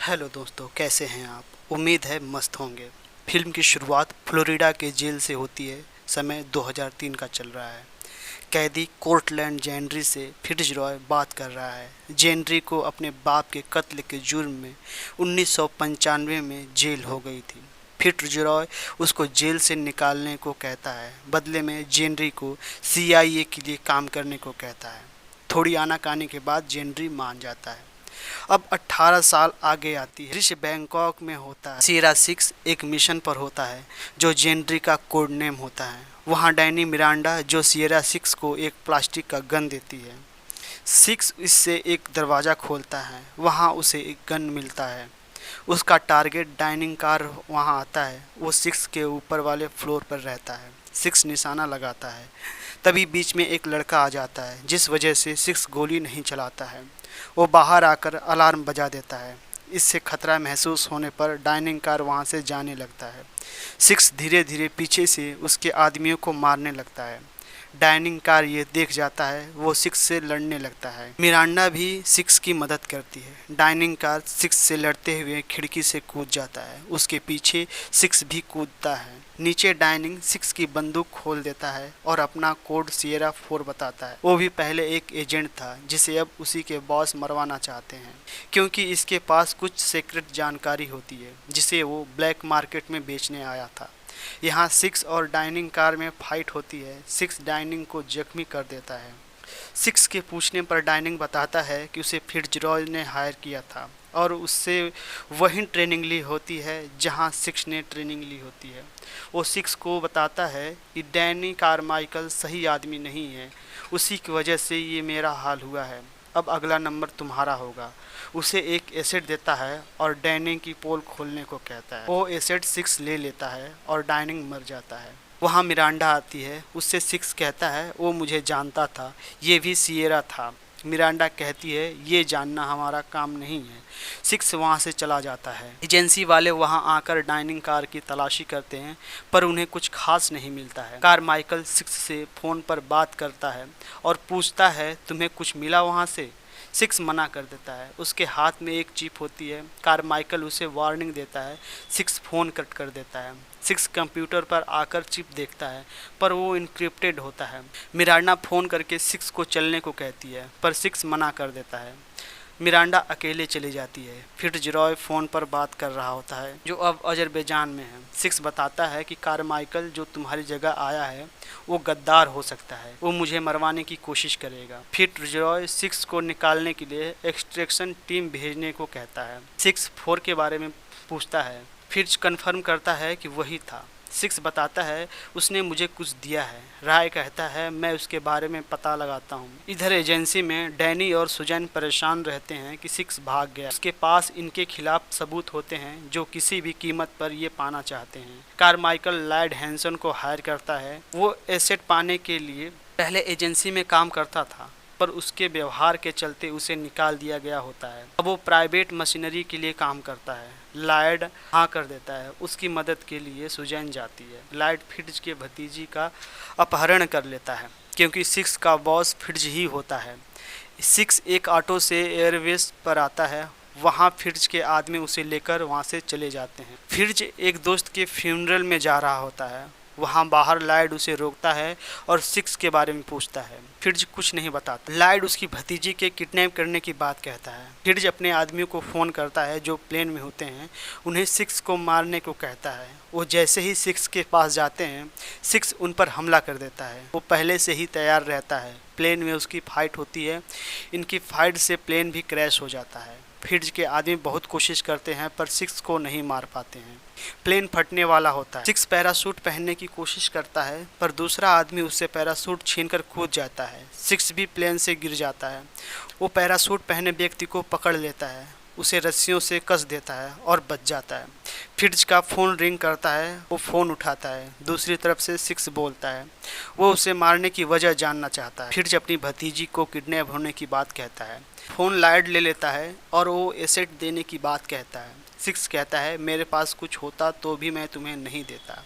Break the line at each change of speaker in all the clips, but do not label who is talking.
Hello दोस्तों, कैसे हैं आप? उम्मीद है मस्त होंगे। फिल्म की शुरुआत फ्लोरिडा के जेल से होती है। समय 2003 का चल रहा है। कैदी कोर्टलैंड जेनरी से फिट्जरॉय बात कर रहा है। जेनरी को अपने बाप के कत्ल के जुर्म में 1995 में जेल हो गई थी। फिट्जरॉय उसको जेल से निकालने को कहता है। बदले में जेनरी को CIA के लिए काम करने को कहता है। थोड़ी आनाकानी के बाद जेनरी मान जाता है। अब 18 साल आगे आती है। दृश्य बैंकॉक में होता है। सियरा 6 एक मिशन पर होता है जो जेनरी का कोड नेम होता है। वहाँ डैनी मिरांडा जो सियरा 6 को एक प्लास्टिक का गन देती है। 6 इससे एक दरवाज़ा खोलता है। वहाँ उसे एक गन मिलता है। उसका टारगेट डाइनिंग कार वहाँ आता है। वो 6 के ऊपर वाले फ्लोर पर रहता है। 6 निशाना लगाता है। तभी बीच में एक लड़का आ जाता है जिस वजह से 6 गोली नहीं चलाता है। वो बाहर आकर अलार्म बजा देता है। इससे खतरा महसूस होने पर डाइनिंग कार वहाँ से जाने लगता है। 6 धीरे धीरे पीछे से उसके आदमियों को मारने लगता है। डाइनिंग कार ये देख जाता है। वो 6 से लड़ने लगता है। मिरांडा भी 6 की मदद करती है। डाइनिंग कार 6 से लड़ते हुए खिड़की से कूद जाता है। उसके पीछे 6 भी कूदता है। नीचे डाइनिंग 6 की बंदूक खोल देता है और अपना कोड सियरा 4 बताता है। वो भी पहले एक एजेंट था जिसे अब उसी के बॉस मरवाना चाहते हैं, क्योंकि इसके पास कुछ सीक्रेट जानकारी होती है जिसे वो ब्लैक मार्केट में बेचने आया था। यहाँ 6 और डाइनिंग कार में फाइट होती है। 6 डाइनिंग को जख्मी कर देता है। 6 के पूछने पर डाइनिंग बताता है कि उसे फिट्जरॉय ने हायर किया था और उससे वही ट्रेनिंग ली होती है जहां 6 ने ट्रेनिंग ली होती है। वो 6 को बताता है कि डैनी कारमाइकल सही आदमी नहीं है, उसी की वजह से ये मेरा हाल हुआ है। अब अगला नंबर तुम्हारा होगा। उसे एक एसेट देता है और डैनी की पोल खोलने को कहता है। वो एसेट 6 ले लेता है और डाइनिंग मर जाता है। वहाँ मिरांडा आती है। उससे 6 कहता है वो मुझे जानता था, ये भी सियरा था। मिरांडा कहती है ये जानना हमारा काम नहीं है। 6 वहाँ से चला जाता है। एजेंसी वाले वहाँ आकर डाइनिंग कार की तलाशी करते हैं पर उन्हें कुछ खास नहीं मिलता है। कारमाइकल 6 से फ़ोन पर बात करता है और पूछता है तुम्हें कुछ मिला वहाँ से? 6 मना कर देता है। उसके हाथ में एक चिप होती है। कारमाइकल उसे वार्निंग देता है। 6 फ़ोन कट कर देता है। 6 कंप्यूटर पर आकर चिप देखता है पर वो इनक्रिप्टेड होता है। मिरांडा फ़ोन करके 6 को चलने को कहती है पर 6 मना कर देता है। मिरांडा अकेले चली जाती है। फिट्जरॉय फ़ोन पर बात कर रहा होता है जो अब अजरबैजान में है। 6 बताता है कि कारमाइकल जो तुम्हारी जगह आया है वो गद्दार हो सकता है। वो मुझे मरवाने की कोशिश करेगा। फिट्जरॉय 6 को निकालने के लिए एक्सट्रैक्शन टीम भेजने को कहता है। 6 4 के बारे में पूछता है। फिट्ज कन्फर्म करता है कि वही था। 6 बताता है उसने मुझे कुछ दिया है। राय कहता है मैं उसके बारे में पता लगाता हूँ। इधर एजेंसी में डैनी और सुजैन परेशान रहते हैं कि 6 भाग गया। उसके पास इनके खिलाफ सबूत होते हैं जो किसी भी कीमत पर ये पाना चाहते हैं। कारमाइकल लैड हैंसन को हायर करता है। वो एसेट पाने के लिए पहले एजेंसी में काम करता था पर उसके व्यवहार के चलते उसे निकाल दिया गया होता है। अब वो प्राइवेट मशीनरी के लिए काम करता है। लायड हाँ कर देता है। उसकी मदद के लिए सुजैन जाती है। लायड फिट्ज के भतीजी का अपहरण कर लेता है क्योंकि 6 का बॉस फिट्ज ही होता है। 6 एक ऑटो से एयरवेज पर आता है। वहाँ फिट्ज के आदमी उसे लेकर वहाँ से चले जाते हैं। फिट्ज एक दोस्त के फ्यूनरल में जा रहा होता है। वहाँ बाहर लाइड उसे रोकता है और 6 के बारे में पूछता है। फिट्ज कुछ नहीं बताता। लाइड उसकी भतीजी के किडनैप करने की बात कहता है। फिट्ज अपने आदमियों को फ़ोन करता है जो प्लेन में होते हैं। उन्हें 6 को मारने को कहता है। वो जैसे ही 6 के पास जाते हैं 6 उन पर हमला कर देता है। वो पहले से ही तैयार रहता है। प्लेन में उसकी फ़ाइट होती है। इनकी फ़ाइट से प्लेन भी क्रैश हो जाता है। फिट्ज के आदमी बहुत कोशिश करते हैं पर 6 को नहीं मार पाते हैं। प्लेन फटने वाला होता है। 6 पैराशूट पहनने की कोशिश करता है पर दूसरा आदमी उससे पैराशूट छीनकर कूद जाता है। 6 भी प्लेन से गिर जाता है। वो पैराशूट पहने व्यक्ति को पकड़ लेता है, उसे रस्सियों से कस देता है और बच जाता है। फिट्ज का फ़ोन रिंग करता है। वो फ़ोन उठाता है। दूसरी तरफ से 6 बोलता है। वो उसे मारने की वजह जानना चाहता है। फिट्ज अपनी भतीजी को किडनैप होने की बात कहता है। फ़ोन लाइड ले लेता है और वो एसेट देने की बात कहता है। 6 कहता है मेरे पास कुछ होता तो भी मैं तुम्हें नहीं देता।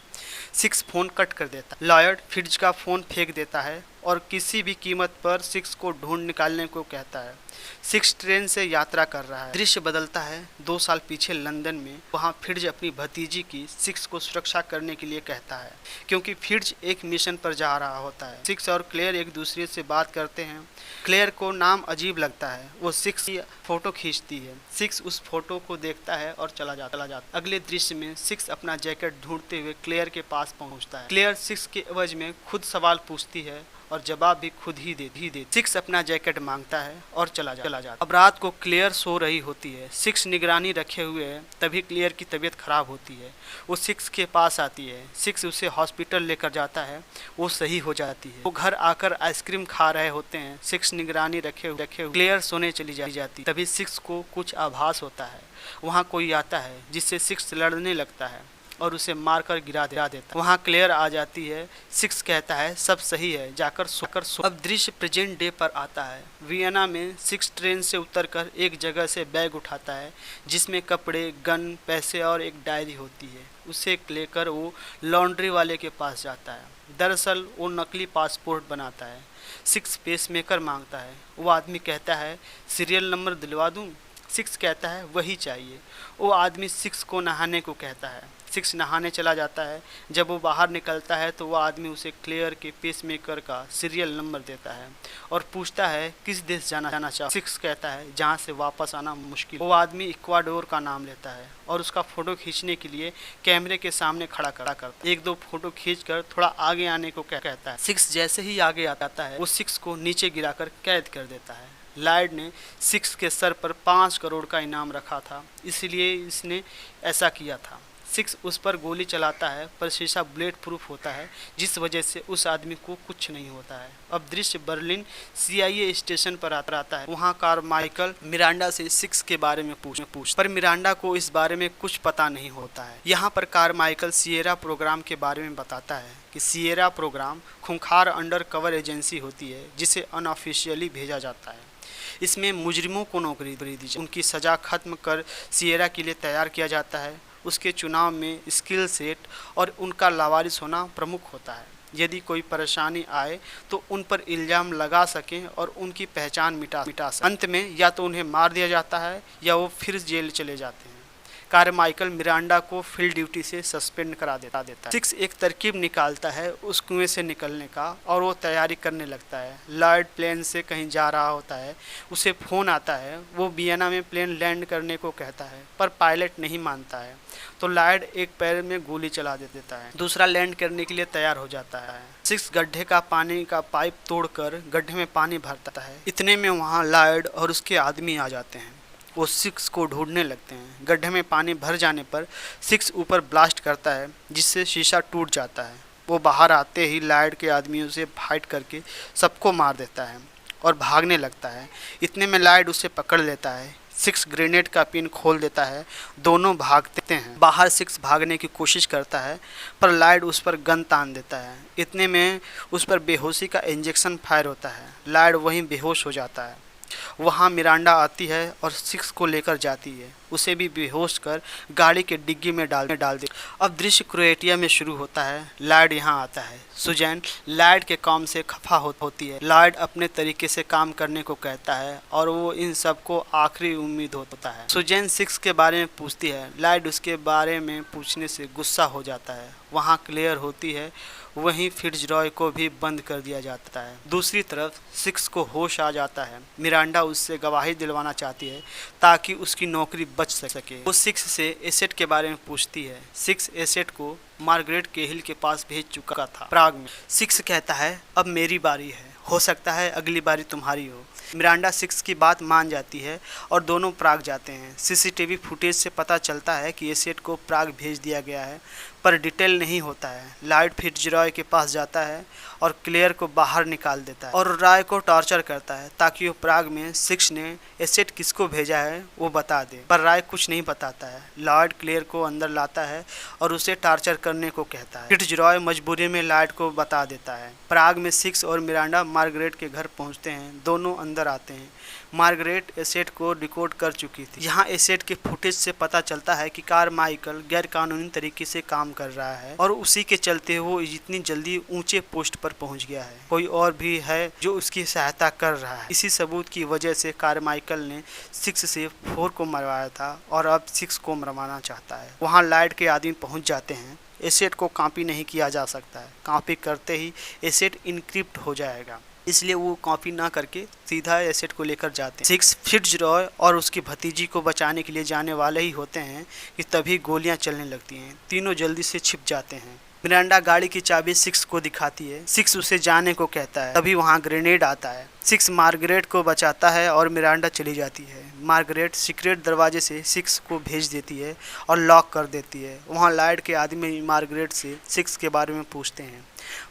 सिक्स फोन कट कर देता है। लॉयड फिट्ज का फोन फेंक देता है और किसी भी कीमत पर सिक्स को ढूंढ निकालने को कहता है। सिक्स ट्रेन से यात्रा कर रहा है। दृश्य बदलता है 2 साल पीछे लंदन में। वहाँ फिट्ज अपनी भतीजी की सिक्स को सुरक्षा करने के लिए कहता है, क्योंकि फिट्ज एक मिशन पर जा रहा होता है। सिक्स और क्लेयर एक दूसरे से बात करते हैं। क्लेयर को नाम अजीब लगता है। वो सिक्स की फोटो खींचती है। सिक्स उस फोटो को देखता है और चला जाता। अगले दृश्य में सिक्स अपना जैकेट ढूंढते हुए क्लेयर के पास पहुंचता है। क्लेयर सिक्स के एवज में खुद सवाल पूछती है और जवाब भी खुद ही दे। सिक्स अपना जैकेट मांगता है और चला जाता। अब रात को क्लेयर सो रही होती है। सिक्स निगरानी रखे हुए है। तभी क्लेयर की तबीयत खराब होती है। वो सिक्स के पास आती है। सिक्स उसे हॉस्पिटल लेकर जाता है। वो सही हो जाती है। वो घर आकर आइसक्रीम खा रहे होते हैं। सिक्स निगरानी रखे हुए क्लेयर सोने चली जाती। तभी सिक्स को कुछ आभास होता है। वहाँ कोई आता है जिससे सिक्स लड़ने लगता है और उसे मारकर गिरा देता। वहाँ क्लेयर आ जाती है। सिक्स कहता है सब सही है, जाकर सो। अब दृश्य प्रेजेंट डे पर आता है। वियना में सिक्स ट्रेन से उतरकर एक जगह से बैग उठाता है जिसमें कपड़े, गन, पैसे और एक डायरी होती है। उसे लेकर वो लॉन्ड्री वाले के पास जाता है। दरअसल वो नकली पासपोर्ट बनाता है। सिक्स पेसमेकर मांगता है। वो आदमी कहता है सीरियल नंबर दिलवा दूँ। सिक्स कहता है वही चाहिए। वो आदमी सिक्स को नहाने को कहता है। सिक्स नहाने चला जाता है। जब वो बाहर निकलता है तो वो आदमी उसे क्लेयर के पेसमेकर का सीरियल नंबर देता है और पूछता है किस देश जाना चाहो। सिक्स कहता है जहाँ से वापस आना मुश्किल। वो आदमी इक्वाडोर का नाम लेता है और उसका फोटो खींचने के लिए कैमरे के सामने खड़ा करता है। 1-2 फोटो खींचकर थोड़ा आगे आने को कहता है। सिक्स जैसे ही आगे आता है वो सिक्स को नीचे गिराकर कैद कर देता है। लॉयड ने सिक्स के सर पर 5 करोड़ का इनाम रखा था, इसलिए इसने ऐसा किया था। सिक्स उस पर गोली चलाता है पर शीशा बुलेट प्रूफ होता है, जिस वजह से उस आदमी को कुछ नहीं होता है। अब दृश्य बर्लिन CIA स्टेशन पर आता है। वहाँ कारमाइकल मिरांडा से सिक्स के बारे में पूछ पर मिरांडा को इस बारे में कुछ पता नहीं होता है। यहाँ पर कारमाइकल सिएरा प्रोग्राम के बारे में बताता है कि सिएरा प्रोग्राम खूंखार अंडर कवर एजेंसी होती है जिसे अनऑफिशियली भेजा जाता है। इसमें मुजरिमों को नौकरी दी जाती है। उनकी सज़ा खत्म कर सिएरा के लिए तैयार किया जाता है। उसके चुनाव में स्किल सेट और उनका लावारिस होना प्रमुख होता है। यदि कोई परेशानी आए तो उन पर इल्ज़ाम लगा सकें और उनकी पहचान मिटा सकें। अंत में या तो उन्हें मार दिया जाता है या वो फिर जेल चले जाते हैं। कारमाइकल मिरांडा को फील्ड ड्यूटी से सस्पेंड करा देता है। सिक्स एक तरकीब निकालता है उस कुएं से निकलने का और वो तैयारी करने लगता है। लॉयड प्लेन से कहीं जा रहा होता है। उसे फ़ोन आता है। वो वियना में प्लेन लैंड करने को कहता है पर पायलट नहीं मानता है तो लॉयड एक पैर में गोली चला देता है। दूसरा लैंड करने के लिए तैयार हो जाता है। सिक्स गड्ढे का पानी का पाइप तोड़कर गड्ढे में पानी भरता है। इतने में वहाँ लॉयड और उसके आदमी आ जाते हैं। वो सिक्स को ढूंढने लगते हैं। गड्ढे में पानी भर जाने पर सिक्स ऊपर ब्लास्ट करता है जिससे शीशा टूट जाता है। वो बाहर आते ही लॉयड के आदमियों से फाइट करके सबको मार देता है और भागने लगता है। इतने में लॉयड उसे पकड़ लेता है। सिक्स ग्रेनेड का पिन खोल देता है। दोनों भागते हैं। बाहर सिक्स भागने की कोशिश करता है पर लॉयड उस पर गन तान देता है। इतने में उस पर बेहोशी का इंजेक्शन फायर होता है। लॉयड वहीं बेहोश हो जाता है। वहाँ मिरांडा आती है और सिक्स को लेकर जाती है। उसे भी बेहोश कर गाड़ी के डिग्गी में डाल दे। अब दृश्य क्रोएटिया में शुरू होता है। लॉयड यहाँ आता है। सुजैन लॉयड के काम से खफा होती है। लॉयड अपने तरीके से काम करने को कहता है और वो इन सबको आखिरी उम्मीद होता है। सुजैन सिक्स के बारे में पूछती है। लॉयड उसके बारे में पूछने से गुस्सा हो जाता है। वहाँ क्लियर होती है। वहीं फिट्जरॉय को भी बंद कर दिया जाता है। दूसरी तरफ सिक्स को होश आ जाता है। मिरांडा उससे गवाही दिलवाना चाहती है ताकि उसकी नौकरी बच सके। वो सिक्स से एसेट के बारे में पूछती है। सिक्स एसेट को मार्गरेट केहिल के पास भेज चुका था प्राग में। सिक्स कहता है अब मेरी बारी है, हो सकता है अगली बारी तुम्हारी हो। मिरांडा सिक्स की बात मान जाती है और दोनों प्राग जाते हैं। CCTV फुटेज से पता चलता है कि एसेट को प्राग भेज दिया गया है पर डिटेल नहीं होता है। लॉयड फिट्जरॉय के पास जाता है और क्लेयर को बाहर निकाल देता है और रॉय को टॉर्चर करता है ताकि वो प्राग में सिक्स ने एसेट किसको भेजा है वो बता दे, पर रॉय कुछ नहीं बताता है। लॉयड क्लेयर को अंदर लाता है और उसे टॉर्चर करने को कहता है। फिट्जरॉय मजबूरी में लॉयड को बता देता है। प्राग में सिक्स और मिरांडा मार्गरेट के घर पहुंचते हैं। दोनों अंदर आते हैं। मार्गरेट एसेट को रिकॉर्ड कर चुकी थी। यहाँ एसेट के फुटेज से पता चलता है कि कारमाइकल गैर कानूनी तरीके से काम कर रहा है और उसी के चलते वो इतनी जल्दी ऊंचे पोस्ट पर पहुंच गया है। कोई और भी है जो उसकी सहायता कर रहा है। इसी सबूत की वजह से कारमाइकल ने 6 से 4 को मरवाया था और अब 6 को मरवाना चाहता है। वहाँ लाइट के आदमी पहुँच जाते हैं। एसेट को कॉपी नहीं किया जा सकता है, कॉपी करते ही एसेट इनक्रिप्ट हो जाएगा, इसलिए वो कॉपी ना करके सीधा एसेट को लेकर जाते हैं। 6 फिट्जरॉय और उसकी भतीजी को बचाने के लिए जाने वाले ही होते हैं कि तभी गोलियां चलने लगती हैं। तीनों जल्दी से छिप जाते हैं। मिरांडा गाड़ी की चाबी 6 को दिखाती है। 6 उसे जाने को कहता है, तभी वहाँ ग्रेनेड आता है। 6 मार्गरेट को बचाता है और मिरांडा चली जाती है। मार्गरेट सीक्रेट दरवाजे से 6 को भेज देती है और लॉक कर देती है। वहाँ लाइट के आदमी मार्गरेट से 6 के बारे में पूछते हैं।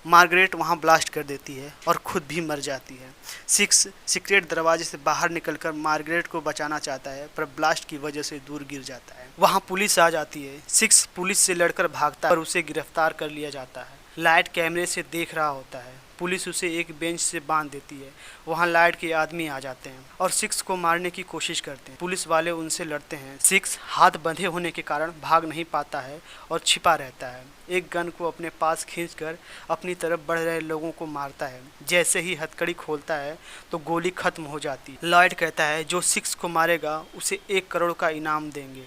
मार्गरेट वहाँ ब्लास्ट कर देती है और खुद भी मर जाती है। 6 सीक्रेट दरवाजे से बाहर निकलकर मार्गरेट को बचाना चाहता है, पर ब्लास्ट की वजह से दूर गिर जाता है। वहाँ पुलिस आ जाती है। 6 पुलिस से लड़कर भागता है और उसे गिरफ्तार कर लिया जाता है। लाइट कैमरे से देख रहा होता है। पुलिस उसे एक बेंच से बांध देती है। वहाँ लाइट के आदमी आ जाते हैं और 6 को मारने की कोशिश करते हैं। पुलिस वाले उनसे लड़ते हैं। 6 हाथ बंधे होने के कारण भाग नहीं पाता है और छिपा रहता है। एक गन को अपने पास खींचकर अपनी तरफ बढ़ रहे लोगों को मारता है। जैसे ही हथकड़ी खोलता है तो गोली खत्म हो जाती है। लॉयड कहता है जो 6 को मारेगा उसे 1 करोड़ का इनाम देंगे।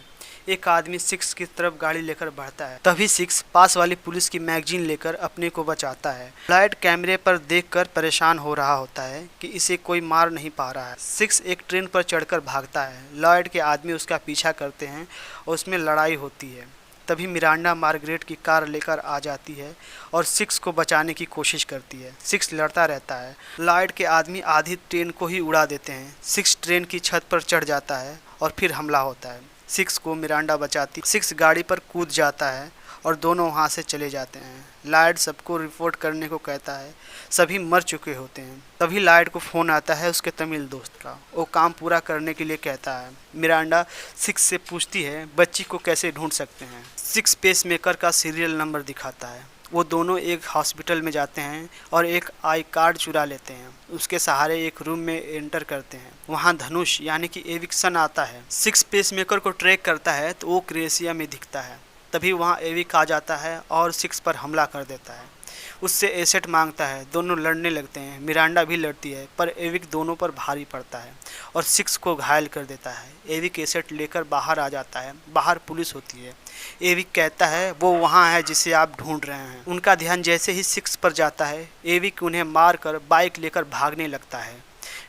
एक आदमी 6 की तरफ गाड़ी लेकर बढ़ता है। तभी 6 पास वाली पुलिस की मैगजीन लेकर अपने को बचाता है। लॉयड कैमरे पर देखकर परेशान हो रहा होता है कि इसे कोई मार नहीं पा रहा है। 6 एक ट्रेन पर चढ़कर भागता है। लॉयड के आदमी उसका पीछा करते हैं और उसमें लड़ाई होती है। तभी मिरांडा मार्गरेट की कार लेकर आ जाती है और 6 को बचाने की कोशिश करती है। 6 लड़ता रहता है। लॉयड के आदमी आधी ट्रेन को ही उड़ा देते हैं। 6 ट्रेन की छत पर चढ़ जाता है और फिर हमला होता है। 6 को मिरांडा बचाती। 6 गाड़ी पर कूद जाता है और दोनों वहाँ से चले जाते हैं। लॉयड सबको रिपोर्ट करने को कहता है। सभी मर चुके होते हैं। तभी लॉयड को फ़ोन आता है उसके तमिल दोस्त का। वो काम पूरा करने के लिए कहता है। मिरांडा 6 से पूछती है बच्ची को कैसे ढूंढ सकते हैं। 6 पेसमेकर का सीरियल नंबर दिखाता है। वो दोनों एक हॉस्पिटल में जाते हैं और एक आई कार्ड चुरा लेते हैं। उसके सहारे एक रूम में एंटर करते हैं। वहाँ धनुष यानी कि एविक्सन आता है। 6 पेसमेकर को ट्रैक करता है तो वो क्रेसिया में दिखता है। तभी वहाँ एविक आ जाता है और 6 पर हमला कर देता है। उससे एसेट मांगता है। दोनों लड़ने लगते हैं। मिरांडा भी लड़ती है पर एविक दोनों पर भारी पड़ता है और 6 को घायल कर देता है। एविक एसेट लेकर बाहर आ जाता है। बाहर पुलिस होती है। एविक कहता है वो वहाँ है जिसे आप ढूंढ रहे हैं। उनका ध्यान जैसे ही 6 पर जाता है एविक उन्हें मारकर बाइक लेकर भागने लगता है।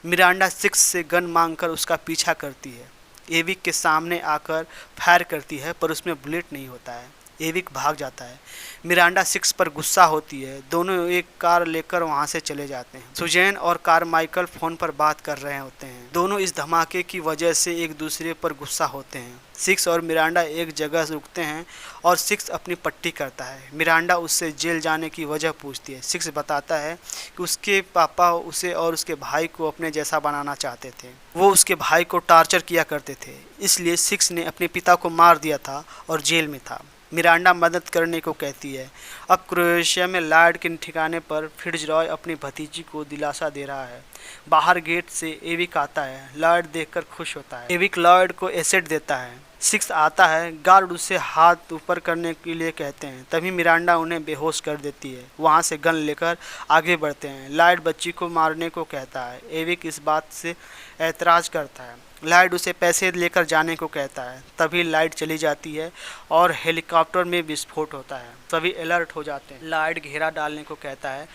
मिरांडा 6 से गन मांगकर उसका पीछा करती है। एविक के सामने आकर फायर करती है पर उसमें बुलेट नहीं होता है। एविक भाग जाता है। मिरांडा 6 पर गुस्सा होती है। दोनों एक कार लेकर वहां से चले जाते हैं। सुजैन और कारमाइकल फोन पर बात कर रहे होते हैं। दोनों इस धमाके की वजह से एक दूसरे पर गुस्सा होते हैं। 6 और मिरांडा एक जगह रुकते हैं और 6 अपनी पट्टी करता है। मिरांडा उससे जेल जाने की वजह पूछती है। 6 बताता है कि उसके पापा उसे और उसके भाई को अपने जैसा बनाना चाहते थे। वो उसके भाई को टार्चर किया करते थे, इसलिए 6 ने अपने पिता को मार दिया था और जेल में था। मिरांडा मदद करने को कहती है। अब क्रोएशिया में लॉयड के ठिकाने पर फिट्जरॉय अपनी भतीजी को दिलासा दे रहा है। बाहर गेट से एविक आता है। लॉयड देखकर खुश होता है। एविक लॉयड को एसेट देता है। 6 आता है। गार्ड उसे हाथ ऊपर करने के लिए कहते हैं। तभी मिरांडा उन्हें बेहोश कर देती है। वहाँ से गन लेकर आगे बढ़ते हैं। लॉयड बच्ची को मारने को कहता है। एविक इस बात से ऐतराज़ करता है। लॉयड उसे पैसे लेकर जाने को कहता है। तभी लाइट चली जाती है और हेलीकॉप्टर में विस्फोट होता है। सभी अलर्ट हो जाते हैं। लॉयड घेरा डालने को कहता है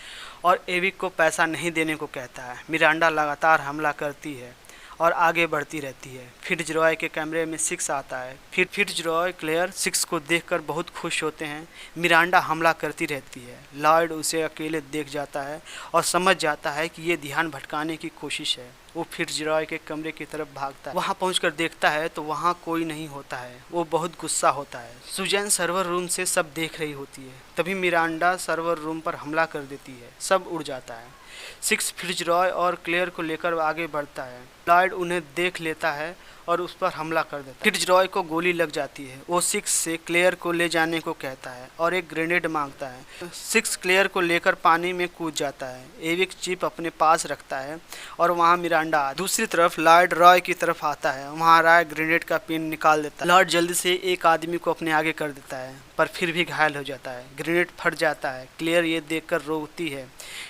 और एविक को पैसा नहीं देने को कहता है। मिरांडा लगातार हमला करती है और आगे बढ़ती रहती है। फिट्जरॉय के कमरे में 6 आता है। फिर फिट्जरॉय क्लेयर 6 को देखकर बहुत खुश होते हैं। मिरांडा हमला करती रहती है। लॉयड उसे अकेले देख जाता है और समझ जाता है कि ये ध्यान भटकाने की कोशिश है। वो फिट्जरॉय के कमरे की तरफ भागता है। वहाँ पहुंचकर देखता है तो वहाँ कोई नहीं होता है। वो बहुत गुस्सा होता है। सुजैन सर्वर रूम से सब देख रही होती है। तभी मिरांडा सर्वर रूम पर हमला कर देती है। सब उड़ जाता है। सिक्स फिट्जरॉय और क्लेयर को लेकर आगे बढ़ता है। लॉयड उन्हें देख लेता है और उस पर हमला कर देता है। फिट्जरॉय को गोली लग जाती है। वो सिक्स से क्लेयर को ले जाने को कहता है और एक ग्रेनेड मांगता है। सिक्स क्लेयर को लेकर पानी में कूद जाता है। एविक चिप अपने पास रखता है और वहाँ मिरांडा। दूसरी तरफ लॉयड रॉय की तरफ आता है। वहाँ रॉय ग्रेनेड का पिन निकाल देता है। लॉयड जल्दी से एक आदमी को अपने आगे कर देता है पर फिर भी घायल हो जाता है। ग्रेनेड फट जाता है। क्लेयर ये देखकर रोती है।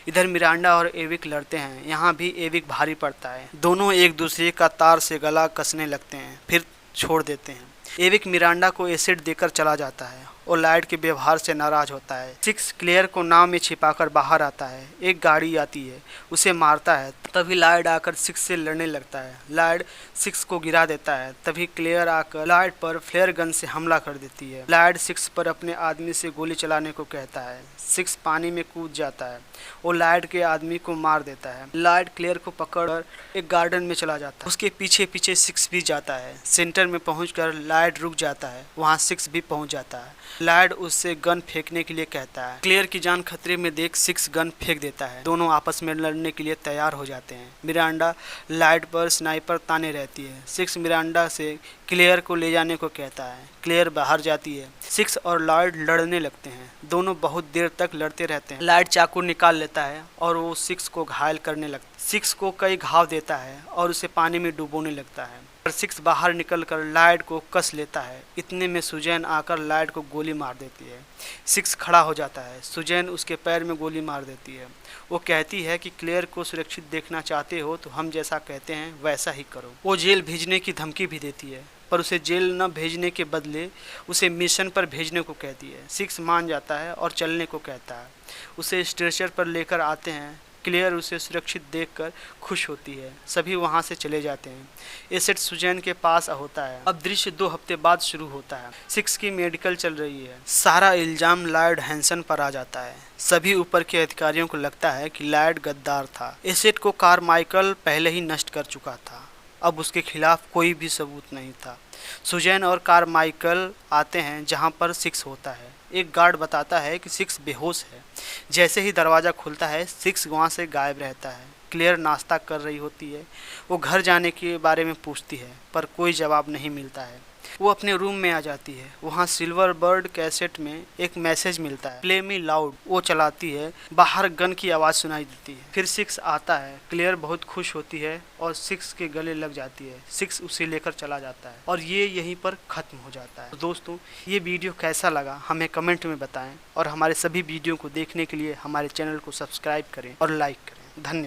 इधर मिरांडा और एविक लड़ते हैं। यहाँ भी एविक भारी पड़ता है। दोनों एक दूसरे का तार से गला कसने लगते हैं फिर छोड़ देते हैं। एविक मिरांडा को एसिड देकर चला जाता है और लॉयड के व्यवहार से नाराज होता है। सिक्स क्लेयर को नाव में छिपाकर बाहर आता है। एक गाड़ी आती है, उसे मारता है। तभी लॉयड आकर सिक्स से लड़ने लगता है। लॉयड सिक्स को गिरा देता है। तभी क्लेयर आकर लॉयड पर फ्लेयर गन से हमला कर देती है। लॉयड सिक्स पर अपने आदमी से गोली चलाने को कहता है। सिक्स पानी में कूद जाता है और लॉयड के आदमी को मार देता है। लॉयड क्लेयर को पकड़कर एक गार्डन में चला जाता है। उसके पीछे पीछे सिक्स भी जाता है। सेंटर में पहुंचकर लॉयड रुक जाता है। वहां सिक्स भी पहुंच जाता है। लॉयड उससे गन फेंकने के लिए कहता है। क्लेयर की जान खतरे में देख सिक्स गन फेंक देता है। दोनों आपस में लड़ने के लिए तैयार हो जाते हैं। मिरांडा लॉयड पर स्नाइपर ताने रहती है। सिक्स मिरांडा से क्लेयर को ले जाने को कहता है। क्लेयर बाहर जाती है। सिक्स और लॉयड लड़ने लगते हैं। दोनों बहुत देर तक लड़ते रहते हैं। लॉयड चाकू निकाल लेता है और वो सिक्स को घायल करने लगता है। सिक्स को कई घाव देता है और उसे पानी में डुबोने लगता है। पर सिक्स बाहर निकलकर लॉयड को कस लेता है। इतने में सुजैन आकर लॉयड को गोली मार देती है। सिक्स खड़ा हो जाता है। सुजैन उसके पैर में गोली मार देती है। वो कहती है कि क्लेयर को सुरक्षित देखना चाहते हो तो हम जैसा कहते हैं वैसा ही करो। वो जेल भेजने की धमकी भी देती है पर उसे जेल न भेजने के बदले उसे मिशन पर भेजने को कहती है। सिक्स मान जाता है और चलने को कहता है। उसे स्ट्रेचर पर लेकर आते हैं। क्लेयर उसे सुरक्षित देखकर खुश होती है। सभी वहां से चले जाते हैं। एसेट सुजैन के पास होता है। अब दृश्य 2 हफ्ते बाद शुरू होता है। सिक्स की मेडिकल चल रही है। सारा इल्जाम लॉयड हैंसन पर आ जाता है। सभी ऊपर के अधिकारियों को लगता है कि लॉयड गद्दार था। एसेट को कारमाइकल पहले ही नष्ट कर चुका था। अब उसके खिलाफ कोई भी सबूत नहीं था। सुजैन और कारमाइकल आते हैं जहां पर सिक्स होता है। एक गार्ड बताता है कि सिक्स बेहोश है। जैसे ही दरवाज़ा खुलता है सिक्स वहाँ से गायब रहता है। क्लेयर नाश्ता कर रही होती है। वो घर जाने के बारे में पूछती है पर कोई जवाब नहीं मिलता है। वो अपने रूम में आ जाती है। वहाँ सिल्वर बर्ड कैसेट में एक मैसेज मिलता है, प्ले मी लाउड। वो चलाती है। बाहर गन की आवाज़ सुनाई देती है। फिर सिक्स आता है। क्लेयर बहुत खुश होती है और सिक्स के गले लग जाती है। सिक्स उसे लेकर चला जाता है और ये यहीं पर ख़त्म हो जाता है। तो दोस्तों ये वीडियो कैसा लगा हमें कमेंट में बताएं और हमारे सभी वीडियो को देखने के लिए हमारे चैनल को सब्सक्राइब करें और लाइक करें। धन्यवाद।